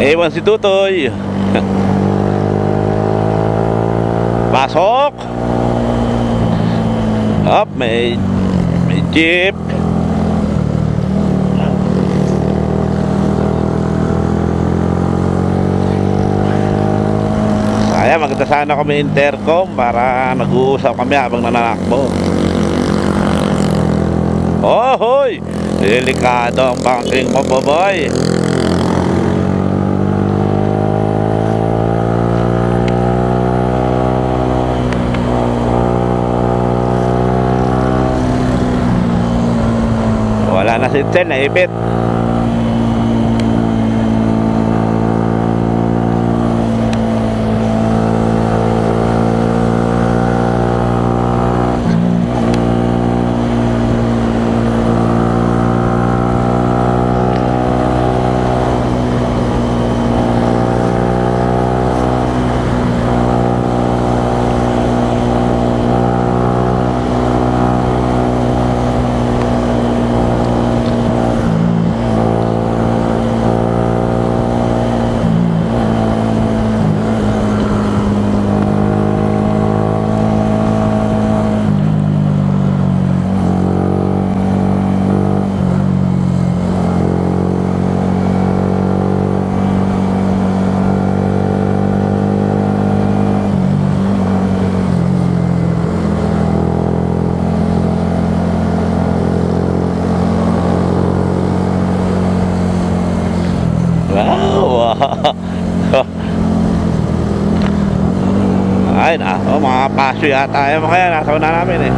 Ewan si Tutoy. Pasok. Up, may jeep. Kaya maganda sana kami intercom para nag-uusap kami habang nananakbo. Oh, hoy! Delikado ang banking mo, boy. Wala na si Chen, naipit. Wow. Ay na, mga paso yata yung mga yan, nasa una namin eh.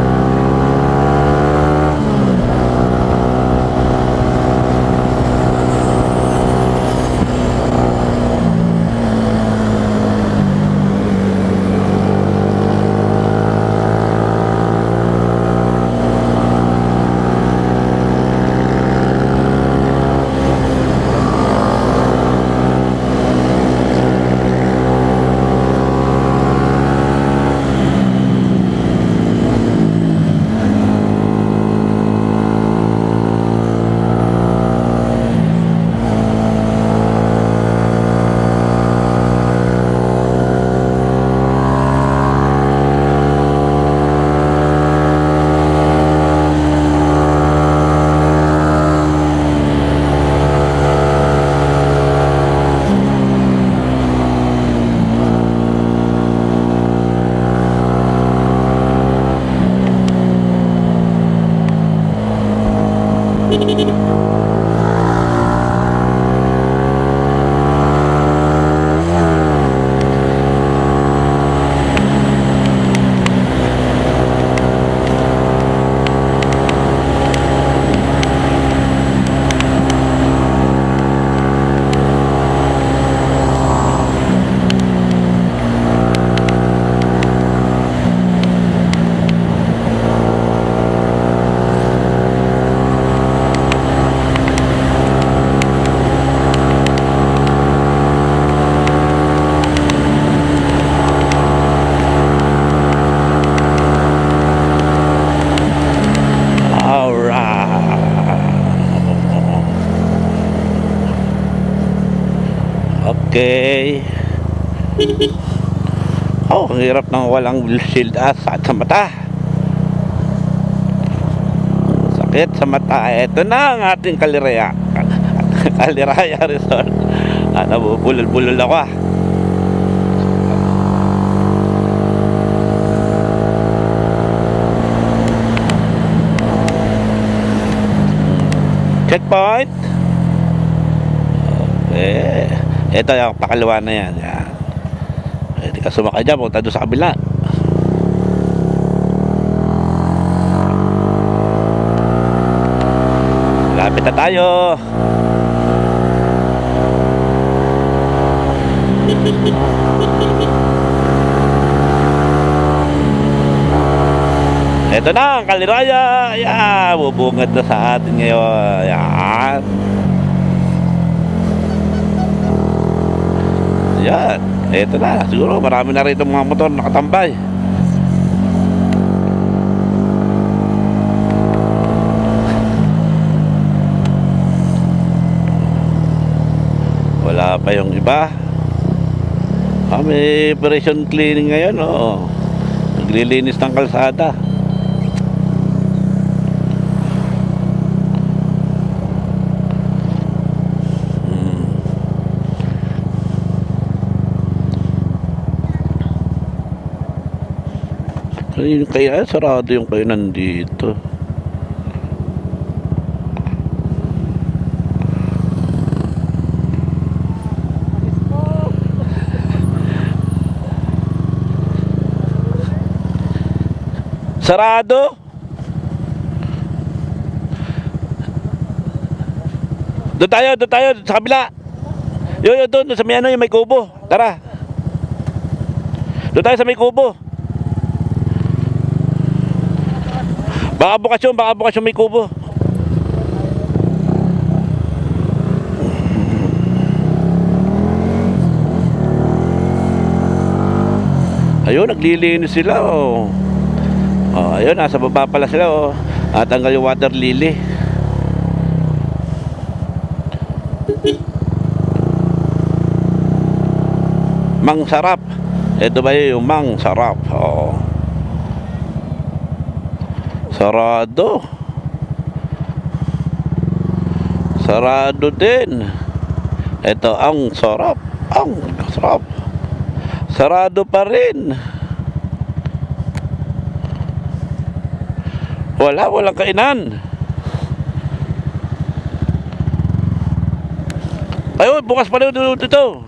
Okay. Oh, ang hirap ng walang windshield at sa mata. sakit sa mata. Ito na ang ating Kaliraya. Kaliraya Resort. Nabubulol-bulol ako ah. Checkpoint. Okay. Ito yung pakalawa na yan. Yan. Pwede ka sumakay dyan. Punta doon sa kabila. Lapit na tayo. Ito na ang Kaliraya. Ayan, bubungad na sa atin ngayon. Ayan. Ayan. Ito na. Siguro marami na rito mga motor nakatambay. Wala pa yung iba. May operation cleaning ngayon. Oh. Naglilinis ng kalsada. Kaya sarado yung kayo nandito. Sarado? Doon tayo sa kabila. Yo, doon sa may ano, yung may kubo. Tara. Doon tayo sa may kubo. Baka bukas yung may kubo. Ayun, naglilinis sila oh. Oh, ayun, nasa baba pala sila oh. At tanggal yung water lily. Mang Sarap. Ito ba yung Mang Sarap? Oh. Sarado. Sarado din. Ito ang sarap. Ang sarap. Sarado pa rin. Walang kainan. Ayun, bukas pa rin dito.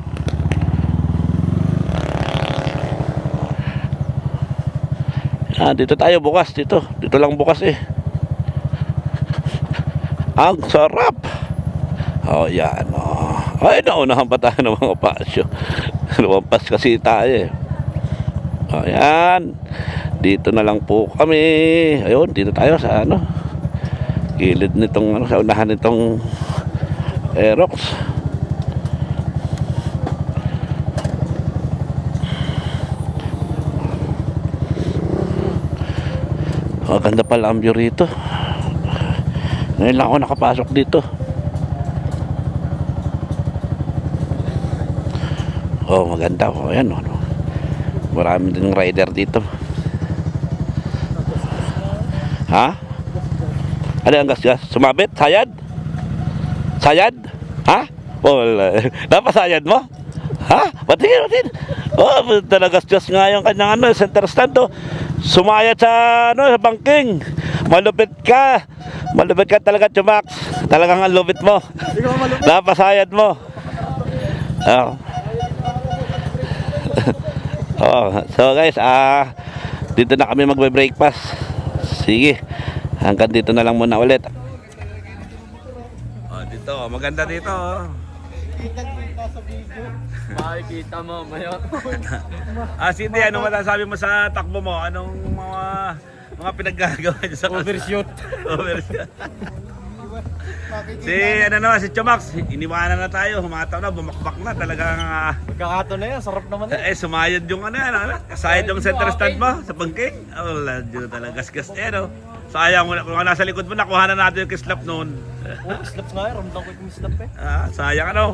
Dito tayo bukas, dito lang bukas eh. Ang sarap. Oh, yan oh. Ay, naunahan pa tayo ng mga pasyo. Lumampas kasi tayo eh. Oh, yan. Dito na lang po kami. Ayun, dito tayo sa ano, gilid nitong ano, sa unahan nitong Aerox. Ganda pala ang view rito. Ngayon lang ako nakapasok dito. Oh, maganda oh. Ayan oh. Marami din rider dito. Ha? Ano ang gas? Sumabit? Sayad? Sayad? Ha? Wala. Napasayad mo? Ha? Batiin. Oh, talagas-gas nga yung kanyang ano, center stand oh. Sumayad sa ano, sa banking. Malupit ka talaga, Chumax. Talagang ang lupit mo. Napasayad mo. Oh. Oh, so guys, dito na kami magbe-breakfast. Sige. Hanggang dito na lang muna ulit. Oh, dito, maganda dito. Kita sa video. Makikita mo maya. Cindy, ano masasabi mo sa takbo mo? Anong mga pinaggagawa niyo sa Overshoot. Overshoot. Si Chumax, iniwanan na tayo, humataw na, bumakbak na, talagang Magkakato na yan, sarap naman yan. sumayad yung kasayad yung center stand mo sa pangking. Oh, ladyo talaga, gas-gas no. Sayang, kung nasa likod mo, nakuha na natin yung kislap noon. Slaps nga yan, ramdam ko yung slap eh. Sayang ano.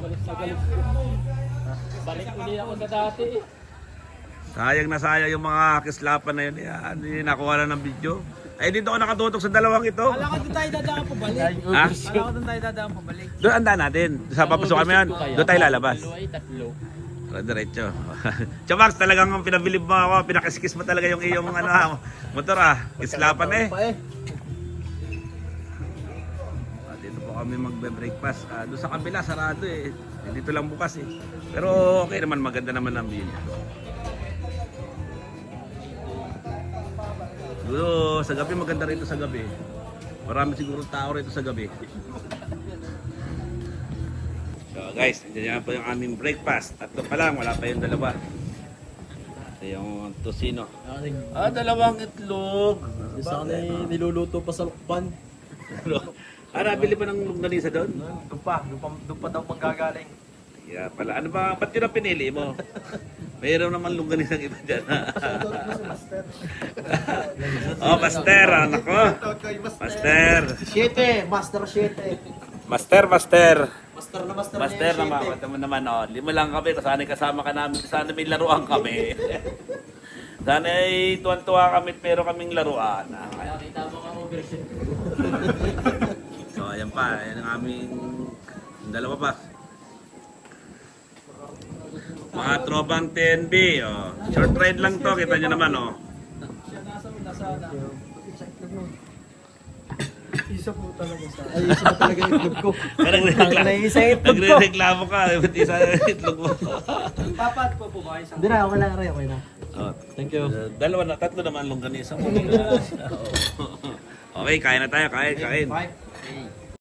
Balik uli ako sa dati eh. Sayang na sayang yung mga kislapan na yun. Hindi nakuha na ng video. Ay, dito ako nakatutok sa dalawang ito. Kala ko doon tayo dadaan pabalik. Ha? Kala ko doon tayo dadaan pabalik. Doon andaan natin. Sa papasok kami yan. Doon tayo lalabas. Tatlo. Diretso. Chamax, talagang pinabilib mo ako. Pinakiskis mo talaga yung iyong motor Islapan eh. Dito po kami magbe-breakfast. Doon sa kabila, sarado eh. Dito lang bukas eh. Pero okay naman, maganda naman ang view. Siguro sa gabi maganda rito sa gabi. Marami siguro tao rito sa gabi. So guys, nandiyan po yung aming breakfast. Tatlo pa lang, wala pa yung dalawa. Ito yung tosino. Dalawang itlog. Isa na niluluto pa sa lukban. Nabili pa ng longganisa doon? Doon pa daw manggagaling. Kaya pala, ano ba, ba't yun ang pinili mo? Mayroon naman longganisang iba dyan. Oh, Master, anak ko. Master. 7, Master 7. Master. Master na master. Master naman, kata mo naman, lima lang kami, sana kasama ka namin, sana may laruan kami. Sana ay tuwan-tuwa kami, pero kaming laruan. Nakita mo ka overshoot. So, ayan pa, ayan ang aming dalawa pa. Mga tropang TNB, short ride lang to, kita nyo naman, Isa po talaga sa. Ay, isa po talaga yung itlog ko. Naisa yung itlog ko. Nagre-reklamo ka, ba't isa itlog mo? Papat po ba isang? Hindi na, okay lang rin, okay na. Thank you. Dalawa na, tatlo naman longganisa mo. Okay, kain na tayo, kain. Bye.